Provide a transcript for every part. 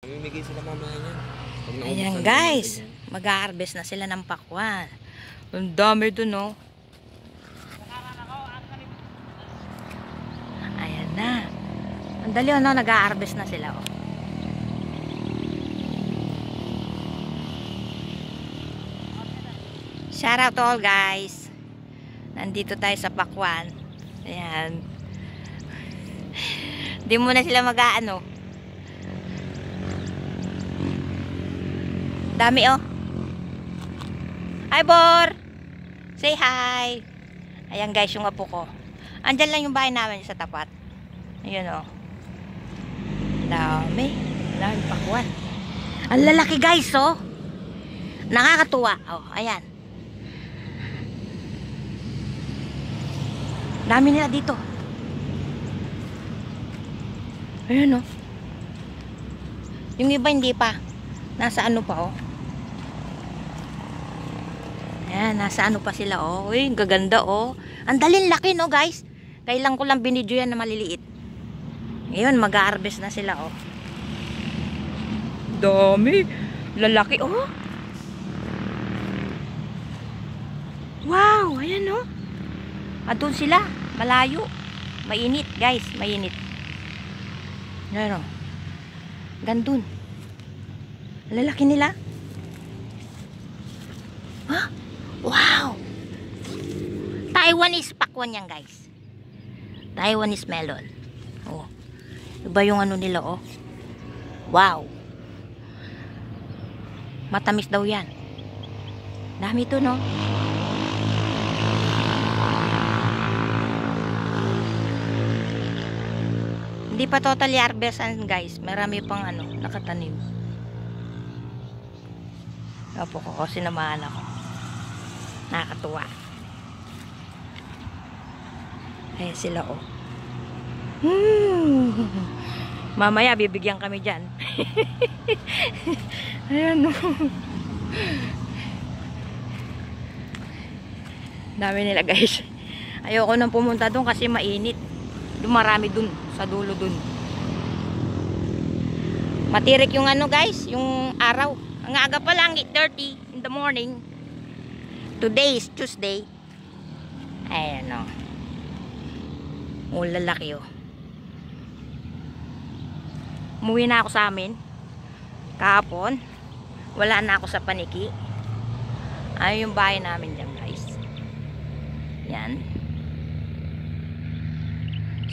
Mamimigay sila mamaya niyan. Ayan guys, mag-harvest na sila ng pakwan. Ang dami dun, no? Ayan na. Ang dali, no? Nag-harvest na sila, oh. Shout out to all guys. Nandito tayo sa pakwan. Ayan. Di muna sila mag-aano. Dami, oh. Hi, Bor! Say hi! Ayan, guys, yung apo ko. Andyan lang yung bahay namin sa tapat. Ayun, oh. Dami. Dami pakwan. Ang lalaki, guys, oh. Nakakatuwa. Oh, ayan. Dami nila dito. Ayun, oh. Yung iba hindi pa. Nasa ano pa, oh. Ayan, nasa ano pa sila, oh. Uy, gaganda, oh. Ang dalin laki, no, guys. Kailan ko lang binidyo yan na maliliit. Ngayon, mag-harvest na sila, oh. Dami. Lalaki, oh. Wow, ayan, oh. Doon sila. Malayo. Mainit, guys. Mainit. Ayan, oh. Gandun. Lalaki nila. Huh? Wow! Taiwanese pakwan yan, guys. Taiwanese melon. Oh. Iba yung ano nila, oh. Wow! Matamis daw yan. Dami to, no? Hindi pa totally harvestan, guys. Marami pang ano, nakatanim. Opo ko, sinamahan ako. Nakakatuwa. Ayan sila, oh. Mamaya, bibigyan kami dyan. Ayan, oh. Dami nila, guys. Ayoko nang pumunta doon kasi mainit. Marami dun, sa dulo dun. Matirik yung ano, guys, yung araw. Ang aga pa lang, 8:30 in the morning. Today is Tuesday. Ayan, o. Oh, lalaki, oh. Umuwi na ako sa amin. Kahapon. Wala na ako sa Paniki. Ayun yung bahay namin dyan, guys. Yan.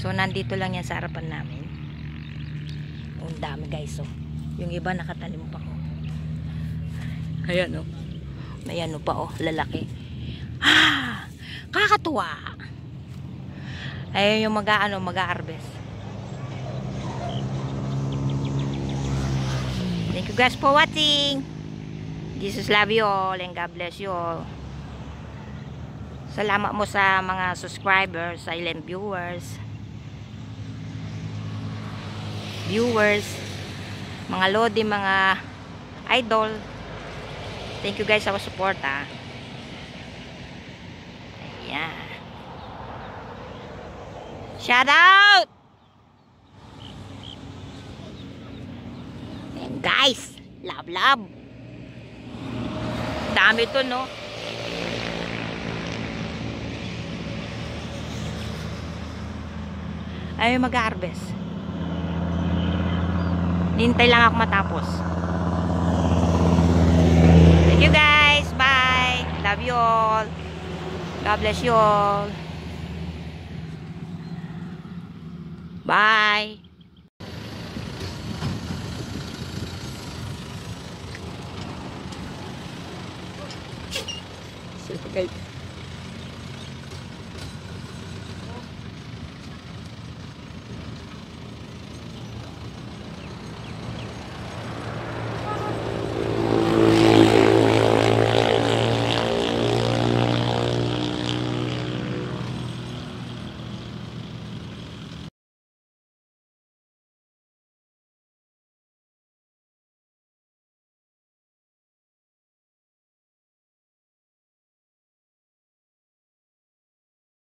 So, nandito lang yan sa harapan namin. Oh, ang dami, guys, oh. Yung iba nakatanim pa, oh. Ayan, oh. May ano pa, oh. Lalaki. Ah! Kakatuwa. Ayun yung mag-harvest. Thank you guys for watching. Jesus love you all and God bless you all. Salamat mo sa mga subscribers, silent viewers, mga lodi, mga idol. Thank you guys sa support, ah. Ayan. Shout out! And guys, love. Dami to, no? Ayaw mag-harvest. Hintay lang ako matapos. Thank you guys. Bye. Love you all. God bless you all. Bye. Guys.